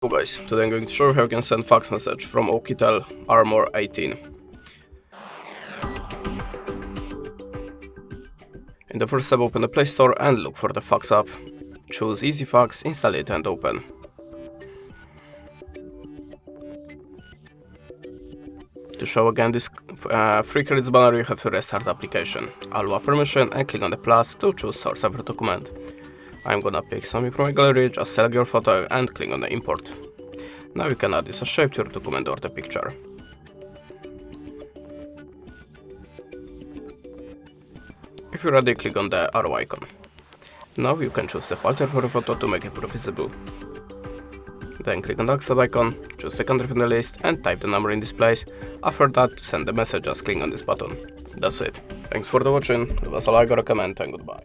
So guys, today I'm going to show you how you can send fax message from ULEFONE Armor 18. In the first step, open the Play Store and look for the fax app. Choose Easy Fax, install it and open. To show again this free credits banner, you have to restart the application. Allow permission and click on the plus to choose source of your document. I'm gonna pick something from my gallery, just select your photo and click on the import. Now you can add this as shape to your document or the picture. If you're ready, click on the arrow icon. Now you can choose the filter for the photo to make it more visible. Then click on the accept icon, choose the country from the list and type the number in this place. After that, to send the message, just click on this button. That's it. Thanks for watching, leave us a like or a comment and goodbye.